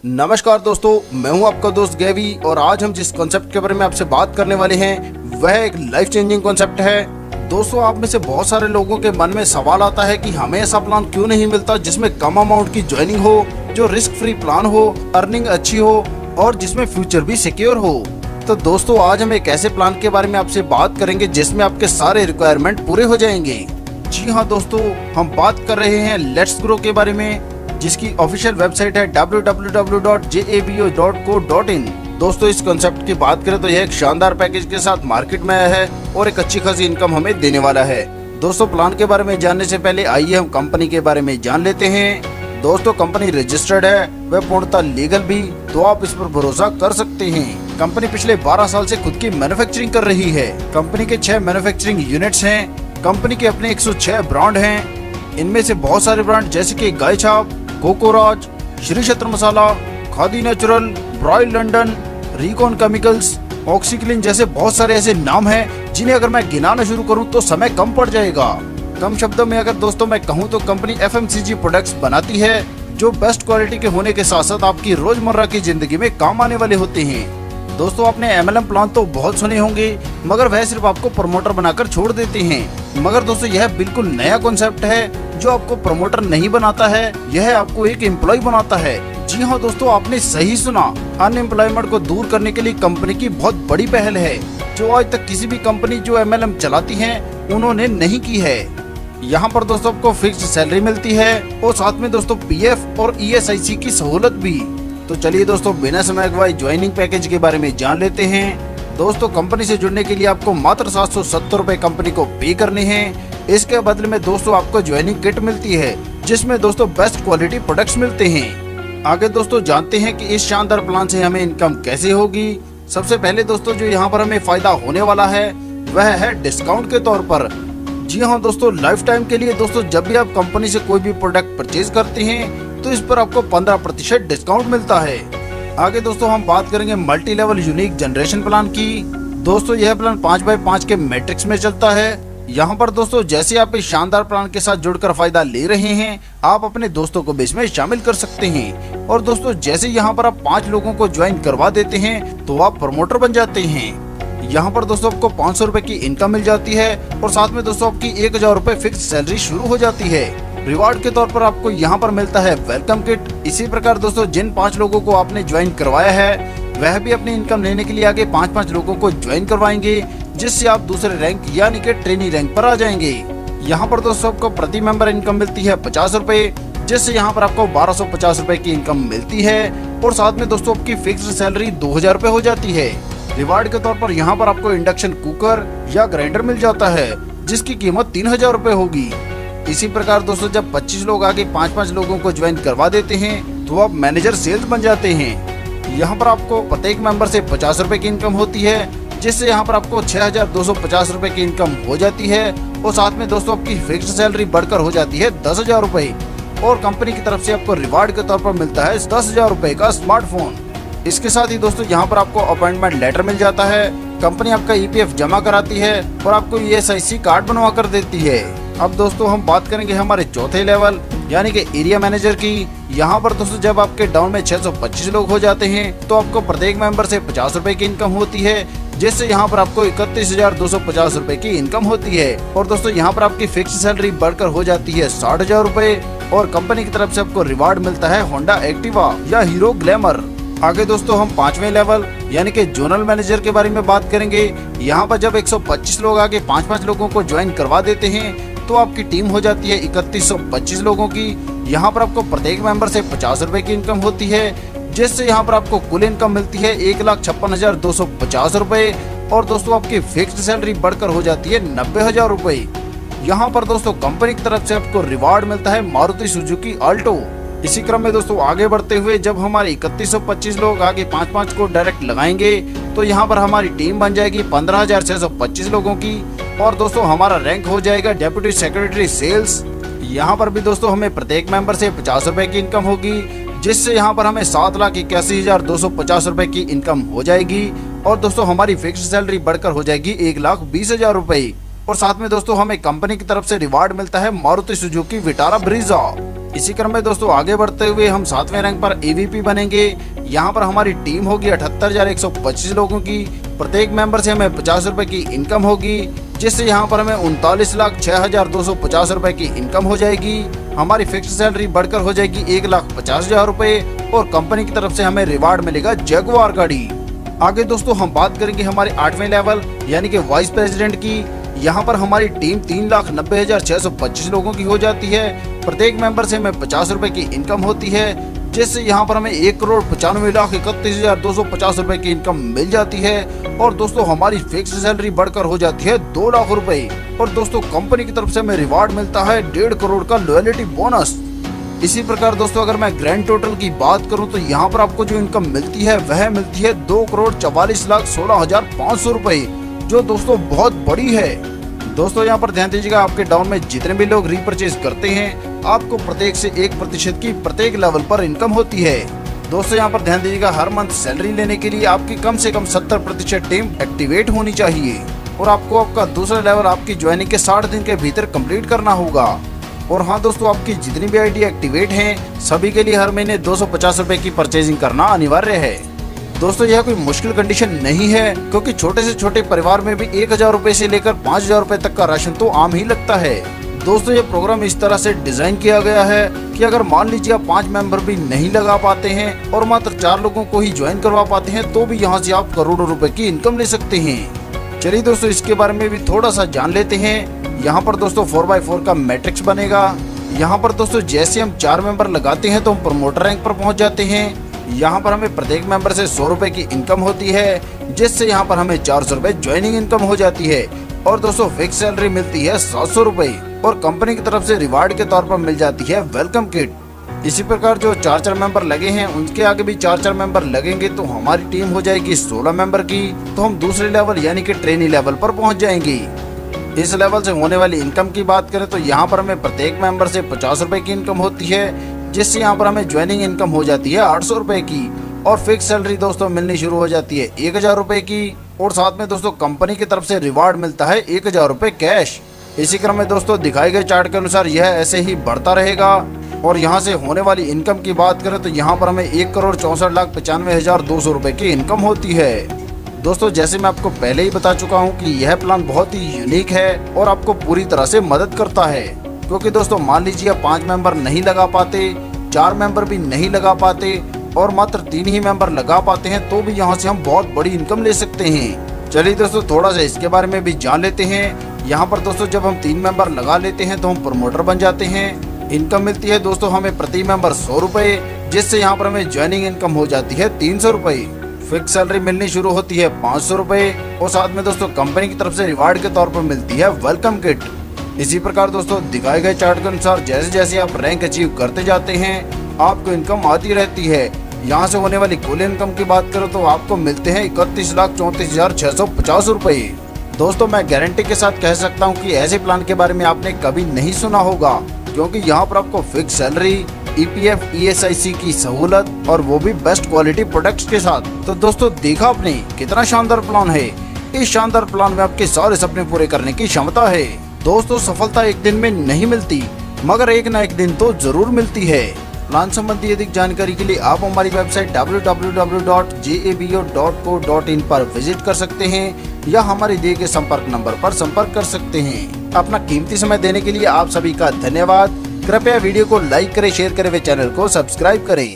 नमस्कार दोस्तों, मैं हूं आपका दोस्त गैवी और आज हम जिस कॉन्सेप्ट के बारे में आपसे बात करने वाले हैं वह एक लाइफ चेंजिंग कॉन्सेप्ट है। दोस्तों, आप में से बहुत सारे लोगों के मन में सवाल आता है कि हमें ऐसा प्लान क्यों नहीं मिलता जिसमें कम अमाउंट की ज्वाइनिंग हो, जो रिस्क फ्री प्लान हो, अर्निंग अच्छी हो और जिसमें फ्यूचर भी सिक्योर हो। तो दोस्तों, आज हम एक ऐसे प्लान के बारे में आपसे बात करेंगे जिसमें आपके सारे रिक्वायरमेंट पूरे हो जाएंगे। जी हाँ दोस्तों, हम बात कर रहे हैं लेट्स ग्रो के बारे में, जिसकी ऑफिशियल वेबसाइट है www.jabo.co.in। दोस्तों, इस कॉन्सेप्ट की बात करें तो यह एक शानदार पैकेज के साथ मार्केट में आया है और एक अच्छी खासी इनकम हमें देने वाला है। दोस्तों, प्लान के बारे में जानने से पहले आइए हम कंपनी के बारे में जान लेते हैं। दोस्तों, कंपनी रजिस्टर्ड है, वह पूर्णतः लीगल भी, तो आप इस पर भरोसा कर सकते हैं। कंपनी पिछले 12 साल से खुद की मैन्युफैक्चरिंग कर रही है। कंपनी के 6 मैन्युफैक्चरिंग यूनिट्स हैं। कंपनी के अपने 106 ब्रांड हैं। इनमें से बहुत सारे ब्रांड जैसे कि गाय छाप, कोकोराज, श्री क्षेत्र मसाला, खादी नेचुरल, ब्रॉयल लंडन, रिकॉन केमिकल्स, ऑक्सीक्लीन जैसे बहुत सारे ऐसे नाम हैं जिन्हें अगर मैं गिनाना शुरू करूं तो समय कम पड़ जाएगा। कम शब्दों में अगर दोस्तों मैं कहूं तो कंपनी FMCG प्रोडक्ट्स बनाती है जो बेस्ट क्वालिटी के होने के साथ साथ आपकी रोजमर्रा की जिंदगी में काम आने वाले होते हैं। दोस्तों, आपने MLM प्लान तो बहुत सुने होंगे मगर वह सिर्फ आपको प्रमोटर बनाकर छोड़ देते हैं। मगर दोस्तों, यह बिल्कुल नया कॉन्सेप्ट है जो आपको प्रमोटर नहीं बनाता है, यह आपको एक एम्प्लॉय बनाता है। जी हाँ दोस्तों, आपने सही सुना। अनएम्प्लॉयमेंट को दूर करने के लिए कंपनी की बहुत बड़ी पहल है जो आज तक किसी भी कंपनी जो MLM चलाती है उन्होंने नहीं की है। यहाँ पर दोस्तों आपको फिक्स्ड सैलरी मिलती है और साथ में दोस्तों PF और ESIC की सहूलत भी। तो चलिए दोस्तों, बिना समय गवाए ज्वाइनिंग पैकेज के बारे में जान लेते हैं। दोस्तों, कंपनी से जुड़ने के लिए आपको मात्र 770 रुपए कंपनी को पे करने हैं। इसके बदले में दोस्तों आपको ज्वाइनिंग किट मिलती है जिसमें दोस्तों बेस्ट क्वालिटी प्रोडक्ट्स मिलते हैं। आगे दोस्तों जानते हैं कि इस शानदार प्लान से हमें इनकम कैसे होगी। सबसे पहले दोस्तों जो यहाँ पर हमें फायदा होने वाला है वह है डिस्काउंट के तौर पर। जी हाँ दोस्तों, लाइफ टाइम के लिए दोस्तों जब भी आप कंपनी से कोई भी प्रोडक्ट परचेज करते हैं तो इस पर आपको 15% डिस्काउंट मिलता है। आगे दोस्तों हम बात करेंगे multi level unique generation plan की। दोस्तों, यह प्लान 5x5 के मैट्रिक्स में चलता है। यहाँ पर दोस्तों जैसे आप इस शानदार प्लान के साथ जुड़कर फायदा ले रहे हैं, आप अपने दोस्तों को भी इसमें शामिल कर सकते हैं। और दोस्तों जैसे यहाँ पर आप 5 लोगों को ज्वाइन करवा देते हैं तो आप प्रमोटर बन जाते हैं। यहाँ पर दोस्तों आपको 500 रुपए की इनकम मिल जाती है और साथ में दोस्तों आपकी 1000 रुपए फिक्स सैलरी शुरू हो जाती है। रिवार्ड के तौर पर आपको यहाँ पर मिलता है वेलकम किट। इसी प्रकार दोस्तों जिन 5 लोगों को आपने ज्वाइन करवाया है वह भी अपनी इनकम लेने के लिए आगे 5-5 लोगों को ज्वाइन करवाएंगे, जिससे आप दूसरे रैंक यानी कि ट्रेनी रैंक पर आ जाएंगे। यहाँ पर दोस्तों आपको प्रति मेंबर इनकम मिलती है 50 रुपए, जिससे यहाँ पर आपको 1250 रुपए की इनकम मिलती है और साथ में दोस्तों आपकी फिक्स्ड सैलरी 2000 रुपए हो जाती है। रिवार्ड के तौर पर यहाँ पर आपको इंडक्शन कुकर या ग्राइंडर मिल जाता है जिसकी कीमत 3000 रुपए होगी। इसी प्रकार दोस्तों जब 25 लोग आगे 5-5 लोगों को ज्वाइन करवा देते हैं तो आप मैनेजर सेल्स बन जाते हैं। यहाँ पर आपको प्रत्येक मेंबर से 50 रुपए की इनकम होती है, जिससे यहाँ पर आपको 6250 रुपए की इनकम हो जाती है और साथ में दोस्तों आपकी फिक्स्ड सैलरी बढ़कर हो जाती है 10,000 रुपए और कंपनी की तरफ से आपको रिवार्ड के तौर पर मिलता है 10,000 रुपए का स्मार्टफोन। इसके साथ ही दोस्तों यहाँ पर आपको अपॉइंटमेंट लेटर मिल जाता है, कंपनी आपका EPF जमा कराती है और आपको ESIC कार्ड बनवा कर देती है। अब दोस्तों हम बात करेंगे हमारे चौथे लेवल यानी कि एरिया मैनेजर की। यहाँ पर दोस्तों जब आपके डाउन में 625 लोग हो जाते हैं तो आपको प्रत्येक मेंबर से 50 रुपए की इनकम होती है, जिससे यहाँ पर आपको 31,250 रुपए की इनकम होती है और दोस्तों यहाँ पर आपकी फिक्स सैलरी बढ़कर हो जाती है 60,000 रुपए और कंपनी की तरफ से आपको रिवार्ड मिलता है होंडा एक्टिवा या हीरो ग्लैमर। आगे दोस्तों हम 5वें लेवल यानी कि जोनल मैनेजर के बारे में बात करेंगे। यहाँ पर जब 125 लोग आगे 5-5 लोगों को ज्वाइन करवा देते हैं तो आपकी टीम हो जाती है 3125 लोगों की। यहाँ पर आपको प्रत्येक मेंबर से 50 रुपए की इनकम होती है, जिससे यहाँ पर आपको कुल इनकम मिलती है 1,56,250 रुपए और दोस्तों आपकी फिक्स्ड सैलरी बढ़कर हो जाती है 90,000 रुपए। यहाँ पर दोस्तों कंपनी की तरफ से आपको रिवार्ड मिलता है मारुति सुजुकी अल्टो। इसी क्रम में दोस्तों आगे बढ़ते हुए जब हमारे 3125 लोग आगे 5-5 को डायरेक्ट लगाएंगे तो यहाँ पर हमारी टीम बन जाएगी 15,625 लोगों की और दोस्तों हमारा रैंक हो जाएगा डेप्यूटी सेक्रेटरी सेल्स। यहाँ पर भी दोस्तों हमें प्रत्येक मेंबर से 50 रुपए की इनकम होगी, जिससे यहाँ पर हमें 7,81,250 रुपए की इनकम हो जाएगी और दोस्तों हमारी फिक्स्ड सैलरी बढ़कर हो जाएगी 1,20,000 रुपए और साथ में दोस्तों हमें कंपनी की तरफ से रिवार्ड मिलता है मारुति सुजुकी विटारा ब्रीजा। इसी क्रम में दोस्तों आगे बढ़ते हुए हम 7वें रैंक पर एवीपी बनेंगे। यहाँ पर हमारी टीम होगी 78,125 लोगों की। प्रत्येक मेंबर से हमें 50 रुपए की इनकम होगी, जिससे यहाँ पर हमें 39,06,250 रुपए की इनकम हो जाएगी। हमारी फिक्स सैलरी बढ़कर हो जाएगी 1,50,000 रुपए और कंपनी की तरफ से हमें रिवार्ड मिलेगा जगुआर गाड़ी। आगे दोस्तों हम बात करेंगे हमारे 8वें लेवल यानी कि वाइस प्रेसिडेंट की। यहाँ पर हमारी टीम 3,90,625 लोगों की हो जाती है। प्रत्येक मेंबर से हमें 50 रुपए की इनकम होती है, जिससे यहाँ पर हमें 1,95,31,250 रुपए की इनकम मिल जाती है। और दोस्तों हमारी फिक्स सैलरी बढ़कर हो जाती है 2 लाख रुपए। और दोस्तों कंपनी की तरफ से हमें रिवार्ड मिलता है 1.5 करोड़ का लॉयल्टी बोनस। इसी प्रकार दोस्तों अगर मैं ग्रैंड टोटल की बात करूं तो यहाँ पर आपको जो इनकम मिलती है वह मिलती है 2,44,16,500 रुपए, जो दोस्तों बहुत बड़ी है। दोस्तों यहाँ पर ध्यान दीजिएगा, आपके डाउन में जितने भी लोग रीपरचेज करते हैं आपको प्रत्येक से 1% की प्रत्येक लेवल पर इनकम होती है। दोस्तों यहाँ पर ध्यान दीजिएगा, हर मंथ सैलरी लेने के लिए आपकी कम से कम 70% टीम एक्टिवेट होनी चाहिए और आपको आपका दूसरा लेवल आपकी ज्वाइनिंग के 60 दिन के भीतर कंप्लीट करना होगा। और हाँ दोस्तों, आपकी जितनी भी आईडी एक्टिवेट हैं सभी के लिए हर महीने 250 रुपए की परचेजिंग करना अनिवार्य है। दोस्तों यह कोई मुश्किल कंडीशन नहीं है, क्योंकि छोटे से छोटे परिवार में भी 1,000 रुपए से लेकर 5,000 रुपए तक का राशन तो आम ही लगता है। दोस्तों ये प्रोग्राम इस तरह से डिजाइन किया गया है कि अगर मान लीजिए आप 5 मेंबर भी नहीं लगा पाते हैं और मात्र 4 लोगों को ही ज्वाइन करवा पाते हैं तो भी यहाँ से आप करोड़ों रुपए की इनकम ले सकते हैं। चलिए दोस्तों इसके बारे में भी थोड़ा सा जान लेते हैं। यहाँ पर दोस्तों 4x4 का मैट्रिक्स बनेगा। यहाँ पर दोस्तों जैसे हम 4 मेंबर लगाते हैं तो हम प्रमोटर रैंक पर पहुँच जाते हैं। यहाँ पर हमें प्रत्येक मेंबर से 100 रुपए की इनकम होती है, जिससे यहाँ पर हमें 400 रुपए ज्वाइनिंग इनकम हो जाती है। और दोस्तों फिक्स सैलरी मिलती है 700 रुपए और कंपनी की तरफ से रिवार्ड के तौर पर मिल जाती है वेलकम किट। इसी प्रकार जो 4 मेंबर लगे हैं उनके आगे भी 4 मेंबर लगेंगे तो हमारी टीम हो जाएगी 16 मेंबर की। तो हम दूसरे लेवल यानी कि ट्रेनी लेवल पर पहुँच जाएंगे। इस लेवल से होने वाली इनकम की बात करें तो यहाँ पर हमें प्रत्येक मेंबर से 50 रुपए की इनकम होती है, जिससे यहाँ पर हमें ज्वाइनिंग इनकम हो जाती है 800 रुपए की। और फिक्स सैलरी दोस्तों मिलनी शुरू हो जाती है 1,000 रुपए की। और साथ में दोस्तों कंपनी की तरफ से रिवार्ड मिलता है 1,000 रुपए कैश। इसी क्रम में दोस्तों दिखाए गए चार्ट के अनुसार यह ऐसे ही बढ़ता रहेगा। और यहाँ से होने वाली इनकम की बात करें तो यहाँ पर हमें 1,64,95,200 रुपए की इनकम होती है। दोस्तों जैसे मैं आपको पहले ही बता चुका हूँ कि यह प्लान बहुत ही यूनिक है और आपको पूरी तरह से मदद करता है, क्योंकि दोस्तों मान लीजिए 5 मेंबर नहीं लगा पाते, 4 मेंबर भी नहीं लगा पाते और मात्र 3 ही मेंबर लगा पाते हैं तो भी यहाँ से हम बहुत बड़ी इनकम ले सकते हैं। चलिए दोस्तों थोड़ा सा इसके बारे में भी जान लेते हैं। यहाँ पर दोस्तों जब हम 3 मेंबर लगा लेते हैं तो हम प्रमोटर बन जाते हैं। इनकम मिलती है दोस्तों हमें प्रति मेंबर 100 रुपए, जिससे यहाँ पर हमें ज्वाइनिंग इनकम हो जाती है 300 रुपए। फिक्स सैलरी मिलनी शुरू होती है 500 रुपए और साथ में दोस्तों कंपनी की तरफ से रिवार्ड के तौर पर मिलती है वेलकम किट। इसी प्रकार दोस्तों दिखाए गए चार्ट के अनुसार जैसे जैसे आप रैंक अचीव करते जाते हैं आपको इनकम आती रहती है। यहाँ से होने वाली कुल इनकम की बात करो तो आपको मिलते हैं 31,34,650 रुपए। दोस्तों मैं गारंटी के साथ कह सकता हूँ कि ऐसे प्लान के बारे में आपने कभी नहीं सुना होगा, क्योंकि यहाँ पर आपको फिक्स सैलरी, EPF, ESIC की सहूलत और वो भी बेस्ट क्वालिटी प्रोडक्ट्स के साथ। तो दोस्तों देखा आपने कितना शानदार प्लान है। इस शानदार प्लान में आपके सारे सपने पूरे करने की क्षमता है। दोस्तों सफलता एक दिन में नहीं मिलती, मगर एक न एक दिन तो जरूर मिलती है। प्लान संबंधी अधिक जानकारी के लिए आप हमारी वेबसाइट www.jabo.co.in पर विजिट कर सकते हैं या हमारे दिए गए संपर्क नंबर पर संपर्क कर सकते हैं। अपना कीमती समय देने के लिए आप सभी का धन्यवाद। कृपया वीडियो को लाइक करें, शेयर करें व चैनल को सब्सक्राइब करें।